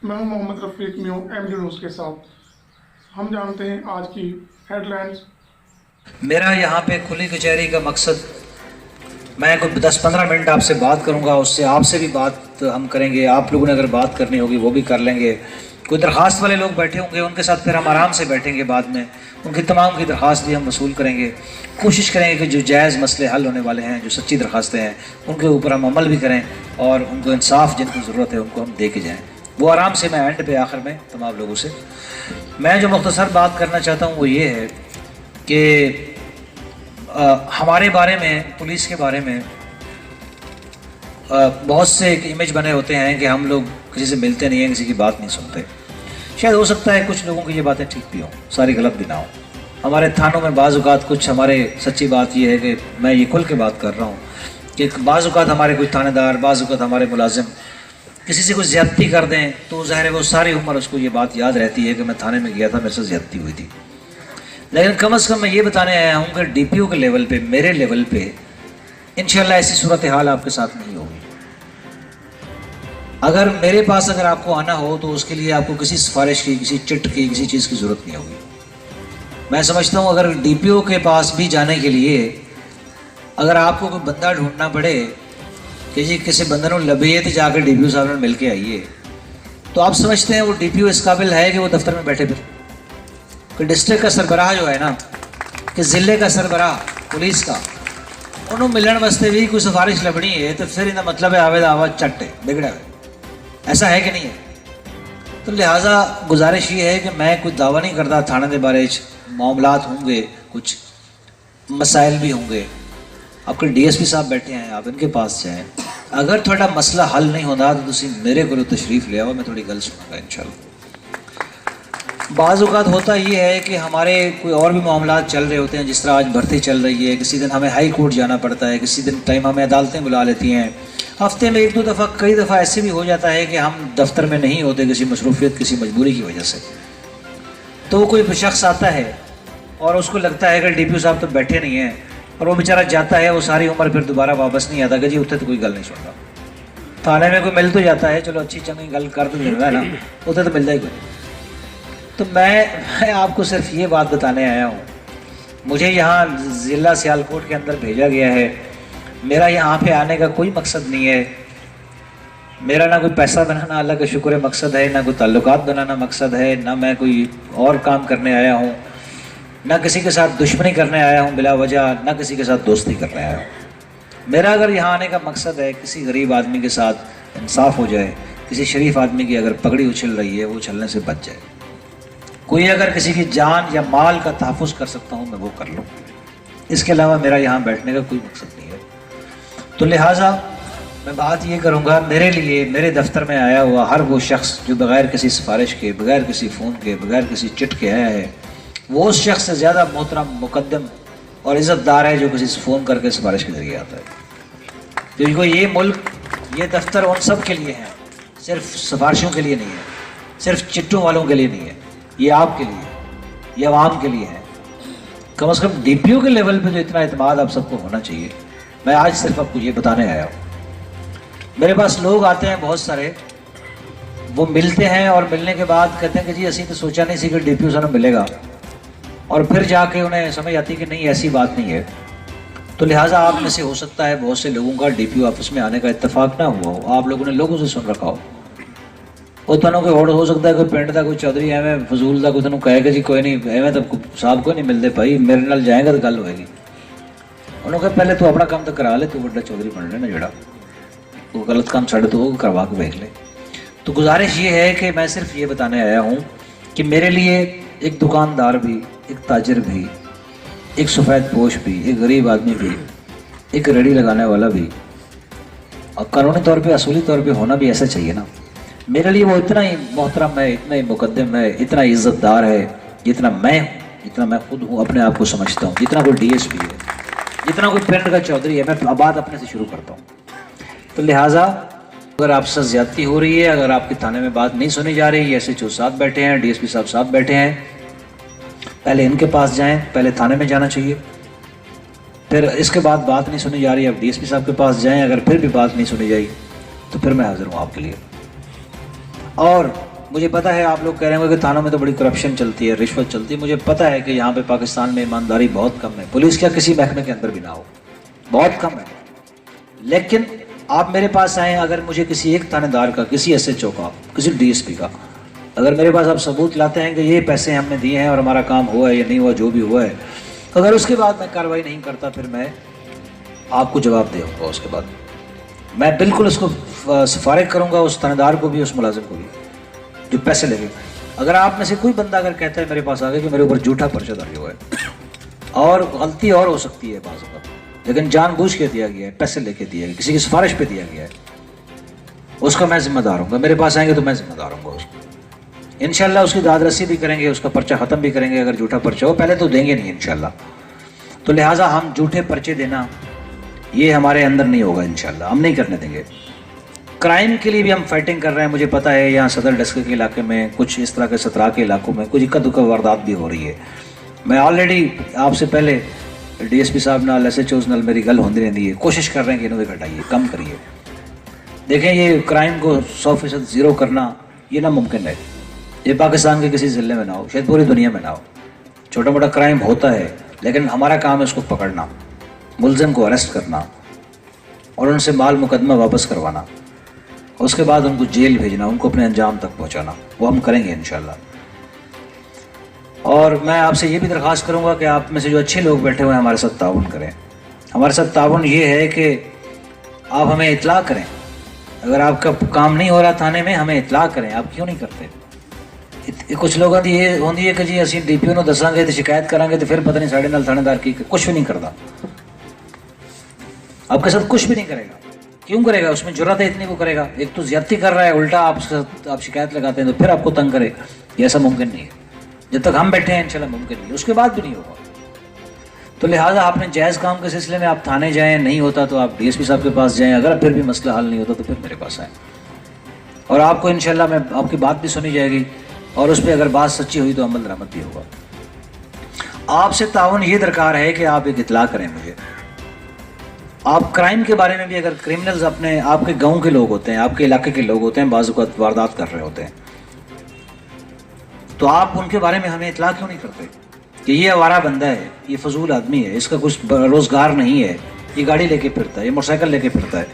میں ہوں محمد رفیق new M D news کے ساتھ۔ ہم جانتے ہیں آج کی ہیڈ لائنز۔ میرا یہاں پہ کھلی کچہری کا مقصد، میں کوئی 10-15 منٹ آپ سے بات کروں گا، اس سے آپ سے بھی بات ہم کریں گے، آپ لوگوں نے اگر بات کرنی ہوگی وہ بھی کر لیں گے۔ کوئی درخواست والے لوگ بیٹھے ہوں گے، ان کے ساتھ پھر ہم آرام سے بیٹھیں گے، بعد میں ان کی تمام کی درخواست بھی ہم وصول کریں گے۔ کوشش کریں گے کہ جو جائز مسئلے حل ہونے والے ہیں، جو سچی درخواستیں ہیں، ان کے اوپر ہم عمل بھی کریں، اور ان کو انصاف جن کو ضرورت ہے ان کو ہم دے کے جائیں۔ وہ آرام سے میں اینڈ پہ آخر میں تمام لوگوں سے میں جو مختصر بات کرنا چاہتا ہوں وہ یہ ہے کہ ہمارے بارے میں، پولیس کے بارے میں بہت سے ایک امیج بنے ہوتے ہیں کہ ہم لوگ کسی سے ملتے نہیں ہیں، کسی کی بات نہیں سنتے۔ شاید ہو سکتا ہے کچھ لوگوں کی یہ باتیں ٹھیک بھی ہوں، ساری غلط بھی نہ ہوں۔ ہمارے تھانوں میں بعض اوقات کچھ ہمارے سچی بات یہ ہے کہ میں یہ کھل کے بات کر رہا ہوں کہ بعض اوقات ہمارے کوئی تھانے دار، بعض اوقات ہمارے ملازم کسی سے کوئی زیادتی کر دیں تو ظاہر ہے وہ ساری عمر اس کو یہ بات یاد رہتی ہے کہ میں تھانے میں گیا تھا، میرے سے زیادتی ہوئی تھی۔ لیکن کم از کم میں یہ بتانے آیا ہوں کہ ڈی پی او کے لیول پہ، میرے لیول پہ انشاءاللہ ایسی صورتحال آپ کے ساتھ نہیں ہوگی۔ اگر میرے پاس اگر آپ کو آنا ہو تو اس کے لیے آپ کو کسی سفارش کی، کسی چٹ کی، کسی چیز کی ضرورت نہیں ہوگی۔ میں سمجھتا ہوں اگر ڈی پی او کے پاس بھی جانے کے لیے اگر آپ کو کوئی بندہ ڈھونڈنا پڑے کہ جی کسی بندے نے لبیے تو جا کے ڈی پی او صاحب نے مل کے آئیے، تو آپ سمجھتے ہیں وہ ڈی پی او اس قابل ہے کہ وہ دفتر میں بیٹھے پھر؟ کہ ڈسٹرکٹ کا سربراہ جو ہے نا، کہ ضلع کا سربراہ پولیس کا، انہوں ملن واسطے بھی کوئی سفارش لبنی ہے تو پھر ان مطلب ہے آوے آواز چٹ ہے بگڑا ہے، ایسا ہے کہ نہیں ہے؟ تو لہٰذا گزارش یہ ہے کہ میں کوئی دعویٰ نہیں کرتا تھانے کے بارے معاملات ہوں گے، کچھ مسائل بھی ہوں گے۔ آپ کے ڈی ایس پی صاحب بیٹھے ہیں، آپ ان کے پاس جائیں۔ اگر تھوڑا مسئلہ حل نہیں ہوتا تو تسی میرے کو تشریف لے آؤ، میں تھوڑی گل سنوں گا انشاءاللہ۔ بعض اوقات ہوتا یہ ہے کہ ہمارے کوئی اور بھی معاملات چل رہے ہوتے ہیں، جس طرح آج بھرتی چل رہی ہے، کسی دن ہمیں ہائی کورٹ جانا پڑتا ہے، کسی دن ٹائم ہمیں عدالتیں بلا لیتی ہیں، ہفتے میں 1-2 دفعہ، کئی دفعہ ایسے بھی ہو جاتا ہے کہ ہم دفتر میں نہیں ہوتے کسی مصروفیت، کسی مجبوری کی وجہ سے۔ تو کوئی شخص آتا ہے اور اس کو لگتا ہے کہ ڈی پی او صاحب تو بیٹھے نہیں ہیں، اور وہ بیچارہ جاتا ہے، وہ ساری عمر پھر دوبارہ واپس نہیں آتا کہ جی اتنے تو کوئی گل نہیں سنتا۔ تھانے میں کوئی مل تو جاتا ہے، چلو اچھی چنگی گل کر تو دیتا ہے نا، اتنے تو ملتا ہی کوئی نہیں۔ تو میں آپ کو صرف یہ بات بتانے آیا ہوں، مجھے یہاں ضلع سیالکوٹ کے اندر بھیجا گیا ہے، میرا یہاں پہ آنے کا کوئی مقصد نہیں ہے، میرا نہ کوئی پیسہ بنانا اللہ کا شکر ہے مقصد ہے، نہ کوئی تعلقات بنانا مقصد ہے، نہ میں کوئی اور کام کرنے آیا ہوں، نہ کسی کے ساتھ دشمنی کرنے آیا ہوں بلا وجہ، نہ کسی کے ساتھ دوستی کرنے آیا ہوں۔ میرا اگر یہاں آنے کا مقصد ہے کسی غریب آدمی کے ساتھ انصاف ہو جائے، کسی شریف آدمی کی اگر پگڑی اچھل رہی ہے وہ اچھلنے سے بچ جائے، کوئی اگر کسی کی جان یا مال کا تحفظ کر سکتا ہوں میں وہ کر لوں، اس کے علاوہ میرا یہاں بیٹھنے کا کوئی مقصد نہیں ہے۔ تو لہٰذا میں بات یہ کروں گا، میرے لیے میرے دفتر میں آیا ہوا ہر وہ شخص جو بغیر کسی سفارش کے، بغیر کسی فون کے، بغیر کسی چٹ کے آیا ہے، وہ اس شخص سے زیادہ محترم، مقدم اور عزت دار ہے جو کسی سے فون کر کے سفارش کے ذریعے آتا ہے۔ کیونکہ یہ ملک، یہ دفتر ان سب کے لیے ہے، صرف سفارشوں کے لیے نہیں ہے، صرف چٹوں والوں کے لیے نہیں ہے، یہ آپ کے لیے، یہ عوام کے لیے ہے۔ کم از کم ڈی پی او کے لیول پہ تو اتنا اعتماد آپ سب کو ہونا چاہیے۔ میں آج صرف آپ کو یہ بتانے آیا ہوں۔ میرے پاس لوگ آتے ہیں بہت سارے، وہ ملتے ہیں اور ملنے کے بعد کہتے ہیں کہ جی اسی تو سوچا نہیں سی کہ ڈی پی او صاحب ملے گا، اور پھر جا کے انہیں سمجھ آتی کہ نہیں ایسی بات نہیں ہے۔ تو لہٰذا آپ میں سے ہو سکتا ہے بہت سے لوگوں کا ڈی پی او آفس میں آنے کا اتفاق نہ ہوا ہو، آپ لوگوں نے لوگوں سے سن رکھا ہو، وہ تنوں کے ہوڑ ہو سکتا ہے کوئی پنڈ کا کوئی چودھری ایویں فضول کا کوئی تنوں کہے گا جی کوئی نہیں ایویں تو صاحب کو نہیں ملتے بھائی، میرے نال جائیں گا تو گل ہوئے گی۔ انہوں نے کہا پہلے تو اپنا کام تو کرا لے، تو بڑا چودھری بن لے نا، جڑا وہ غلط کام چھڑ تو وہ کروا کے دیکھ لے۔ تو گزارش یہ ہے کہ میں صرف یہ بتانے آیا ہوں کہ میرے لیے ایک دکاندار بھی، ایک تاجر بھی، ایک سفید پوش بھی، ایک غریب آدمی بھی، ایک ریڑھی لگانے والا بھی، اور قانونی طور پہ، اصولی طور پہ ہونا بھی ایسا چاہیے نا۔ میرے لیے وہ اتنا ہی محترم ہے، اتنا ہی مقدم ہے، اتنا عزت دار ہے جتنا میں ہوں، جتنا میں خود ہوں اپنے آپ کو سمجھتا ہوں، جتنا کوئی ڈی ایس پی ہے، جتنا کوئی پنڈ کا چودھری ہے۔ میں بات اپنے سے شروع کرتا ہوں۔ تو لہٰذا اگر آپ سے زیادتی ہو رہی ہے، اگر آپ کے تھانے میں بات نہیں سنی جا رہی، ایس ایچ او صاحب بیٹھے ہیں، ڈی ایس پی صاحب بیٹھے ہیں، پہلے ان کے پاس جائیں، پہلے تھانے میں جانا چاہیے، پھر اس کے بعد بات نہیں سنی جا رہی، اب ڈی ایس پی صاحب کے پاس جائیں، اگر پھر بھی بات نہیں سنی جائی تو پھر میں حاضر ہوں آپ کے لیے۔ اور مجھے پتہ ہے آپ لوگ کہہ رہے ہوں گے کہ تھانوں میں تو بڑی کرپشن چلتی ہے، رشوت چلتی ہے. مجھے پتہ ہے کہ یہاں پہ پاکستان میں ایمانداری بہت کم ہے، پولیس کیا کسی محکمے کے اندر بھی نہ ہو، بہت کم ہے. لیکن آپ میرے پاس آئیں، اگر مجھے کسی ایک تھانے دار کا، کسی ایس ایچ او کا، کسی ڈی ایس پی کا، اگر میرے پاس آپ ثبوت لاتے ہیں کہ یہ پیسے ہم نے دیے ہیں اور ہمارا کام ہوا ہے یا نہیں ہوا، جو بھی ہوا ہے، اگر اس کے بعد میں کارروائی نہیں کرتا، پھر میں آپ کو جواب دے گا. اس کے بعد میں بالکل اس کو فارغ کروں گا، اس تھانے دار کو بھی، اس ملازم کو بھی جو پیسے لے گئے. اگر آپ میں سے کوئی بندہ اگر کہتا ہے میرے پاس آگے کہ میرے اوپر جھوٹا پرچہ درج ہوا ہے، اور غلطی اور ہو سکتی ہے بعض اوقات، لیکن جان بوجھ کے دیا گیا ہے، پیسے لے کے دیا گیا، کسی کی سفارش پہ دیا گیا ہے، اس کا میں ذمہ دار ہوں گا. میرے پاس آئیں گے تو میں ذمہ دار ہوں گا اس کو. انشاءاللہ اس کی داد رسی بھی کریں گے، اس کا پرچہ ختم بھی کریں گے. اگر جھوٹا پرچہ ہو، پہلے تو دیں گے نہیں انشاءاللہ. تو لہٰذا ہم جھوٹے پرچے دینا یہ ہمارے اندر نہیں ہوگا انشاءاللہ، ہم نہیں کرنے دیں گے. کرائم کے لیے بھی ہم فائٹنگ کر رہے ہیں. مجھے پتہ ہے یہاں صدر ڈسکہ کے علاقے میں، کچھ اس طرح کے 17 کے علاقوں میں کچھ اکا دکا واردات بھی ہو رہی ہے. میں آلریڈی آپ سے پہلے ڈی ایس پی صاحب نال، ایس ایچ اوز نال میری گل ہوندی رہتی ہے، کوشش کر رہے ہیں کہ انہوں نے گھٹائیے، کم کریے. دیکھیں یہ کرائم کو 100% زیرو کرنا یہ ناممکن ہے. یہ پاکستان کے کسی ضلع میں نہ ہو، شاید پوری دنیا میں نہ ہو. چھوٹا موٹا کرائم ہوتا ہے، لیکن ہمارا کام ہے اس کو پکڑنا، ملزم کو اریسٹ کرنا اور ان سے مال مقدمہ واپس کروانا، اس کے بعد ان کو جیل بھیجنا، ان کو اپنے انجام تک پہنچانا. وہ ہم کریں گے انشاءاللہ. اور میں آپ سے یہ بھی درخواست کروں گا کہ آپ میں سے جو اچھے لوگ بیٹھے ہوئے ہیں ہمارے ساتھ تعاون کریں. ہمارے ساتھ تعاون یہ ہے کہ آپ ہمیں اطلاع کریں. اگر آپ کا کام نہیں ہو رہا تھانے میں، ہمیں اطلاع کریں. آپ کیوں نہیں کرتے؟ کچھ لوگوں کی یہ ہوتی ہے کہ جی اسی ڈی پی او نو دساں گے تو شکایت کریں گے تو پھر پتہ نہیں ساڑھے نال تھانے دار کی کچھ بھی نہیں کرتا. آپ کے ساتھ کچھ بھی نہیں کرے گا. کیوں کرے گا؟ اس میں جرات ہے اتنی وہ کرے گا. ایک تو زیادتی کر رہا ہے، الٹا آپ شکایت لگاتے ہیں تو پھر آپ کو تنگ کرے. یہ ایسا ممکن نہیں ہے. جب تک ہم بیٹھے ہیں انشاءاللہ ممکن نہیں، اس کے بعد بھی نہیں ہوگا. تو لہٰذا آپ نے جائز کام کے سلسلے میں آپ تھانے جائیں، نہیں ہوتا تو آپ ڈی ایس پی صاحب کے پاس جائیں. اگر پھر بھی مسئلہ حل نہیں ہوتا تو پھر میرے پاس آئیں، اور آپ کو انشاءاللہ میں آپ کی بات بھی سنی جائے گی، اور اس پہ اگر بات سچی ہوئی تو عمل درآمد بھی ہوگا. آپ سے تعاون یہ درکار ہے کہ آپ ایک اطلاع کریں مجھے. آپ کرائم کے بارے میں بھی، اگر کرمنلز اپنے آپ کے گاؤں کے لوگ ہوتے ہیں، آپ کے علاقے کے لوگ ہوتے ہیں، بعض اوقات واردات کر رہے ہوتے ہیں، تو آپ ان کے بارے میں ہمیں اطلاع کیوں نہیں کرتے کہ یہ آوارہ بندہ ہے، یہ فضول آدمی ہے، اس کا کچھ روزگار نہیں ہے، یہ گاڑی لے کے پھرتا ہے، یہ موٹر سائیکل لے کے پھرتا ہے،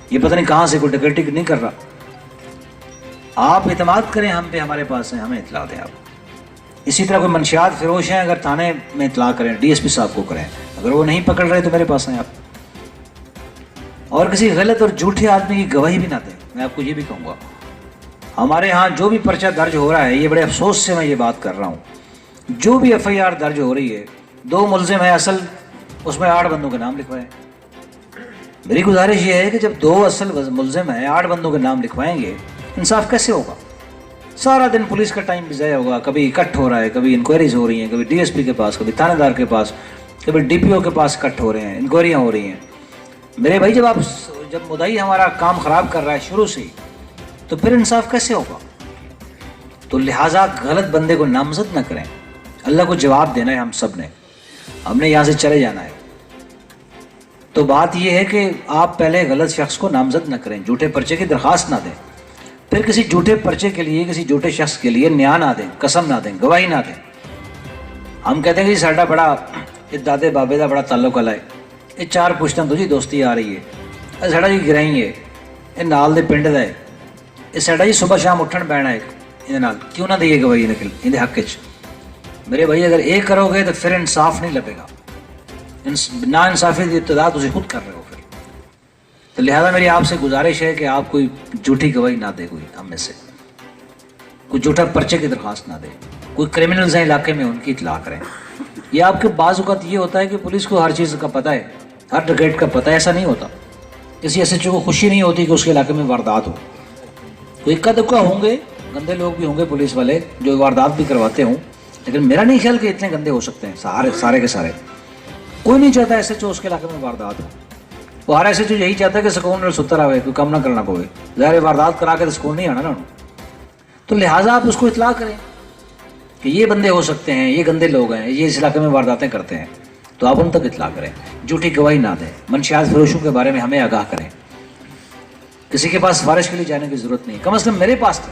یہ پتہ نہیں کہاں سے کوئی ڈکیتی نہیں کر رہا. آپ اعتماد کریں ہم پہ، ہمارے پاس ہیں، ہمیں اطلاع دیں آپ. اسی طرح کوئی منشیات فروش ہیں، اگر تھانے میں اطلاع کریں، ڈی ایس پی صاحب کو کریں. اگر وہ نہیں پکڑ رہے تو میرے پاس ہیں آپ. اور کسی غلط اور جھوٹے آدمی کی گواہی بھی نہ دیں. میں آپ کو یہ بھی کہوں گا، ہمارے ہاں جو بھی پرچہ درج ہو رہا ہے، یہ بڑے افسوس سے میں یہ بات کر رہا ہوں، جو بھی ایف آئی آر درج ہو رہی ہے، 2 ملزم ہیں اصل، اس میں 8 بندوں کے نام لکھوائیں. میری گزارش یہ ہے کہ جب 2 اصل ملزم ہیں، 8 بندوں کے نام لکھوائیں گے، انصاف کیسے ہوگا؟ سارا دن پولیس کا ٹائم بھی ضائع ہوگا. کبھی کٹ ہو رہا ہے، کبھی انکوائریز ہو رہی ہیں، کبھی ڈی ایس پی کے پاس، کبھی تھانے دار کے پاس، کبھی ڈی پی او کے پاس کٹ ہو رہے ہیں، انکوائریاں ہو رہی ہیں. میرے بھائی جب مدعی ہمارا کام خراب کر رہا ہے شروع سے، تو پھر انصاف کیسے ہوگا؟ تو لہٰذا غلط بندے کو نامزد نہ کریں. اللہ کو جواب دینا ہے ہم سب نے، ہم نے یہاں سے چلے جانا ہے. تو بات یہ ہے کہ آپ پہلے غلط شخص کو نامزد نہ کریں، جھوٹے پرچے کی درخواست نہ دیں، پھر کسی جھوٹے پرچے کے لیے، کسی جھوٹے شخص کے لیے نیا نہ دیں، قسم نہ دیں، گواہی نہ دیں. ہم کہتے ہیں کہ ساڈا بڑا دادے بابے کا بڑا تعلق ہے، یہ 4 پشتاں تو جی دوستی آ رہی ہے، یہ ساڈا جی گرائی ہے، یہ نال دے پنڈ دا ہے، یہ ساڈا جی صبح شام اٹھن بیٹھنا ہے، یہ کیوں نہ دئیے گواہی ان حق چ. میرے بھائی اگر یہ کرو گے تو پھر انصاف نہیں لبے گا. نا انصافی کی ابتدا تسی خود کر رہے ہو پھر. تو لہذا میری آپ سے گزارش ہے کہ آپ کوئی جھوٹی گواہی نہ دے، کوئی ہم میں سے کوئی جھوٹا پرچے کی درخواست نہ دے. کوئی کرمنلز ہیں علاقے میں، ان کی اطلاع کریں. یہ آپ کے بعض اوقات یہ ہوتا ہے کہ پولیس کو ہر چیز کا پتہ ہے، ہر ڈکیٹ کا پتہ ہے. ایسا نہیں ہوتا. کسی ایس ایچ او کو خوشی نہیں ہوتی کہ اس کے علاقے میں واردات ہو. کوئی اکا دکا ہوں گے، گندے لوگ بھی ہوں گے پولیس والے جو واردات بھی کرواتے ہوں، لیکن میرا نہیں خیال کہ اتنے گندے ہو سکتے ہیں سارے کے سارے. کوئی نہیں چاہتا ایس ایچ او اس کے علاقے میں واردات ہو. وہ ہر ایس ایچ او یہی چاہتا ہے کہ سکون اور ستر آئے، کوئی کم نہ کرنا پوے. ظاہر واردات کرا کے تو سکون نہیں آنا نا. تو لہٰذا آپ اس کو اطلاع کریں کہ یہ بندے ہو سکتے ہیں، یہ گندے لوگ ہیں، یہ اس علاقے میں وارداتیں کرتے ہیں. تو آپ ان تک اطلاع کریں، جھوٹی گواہی نہ دیں. منشیات فروشوں کے بارے میں ہمیں آگاہ کریں. کسی کے پاس سفارش کے لیے جانے کی ضرورت نہیں، کم از کم میرے پاس تو.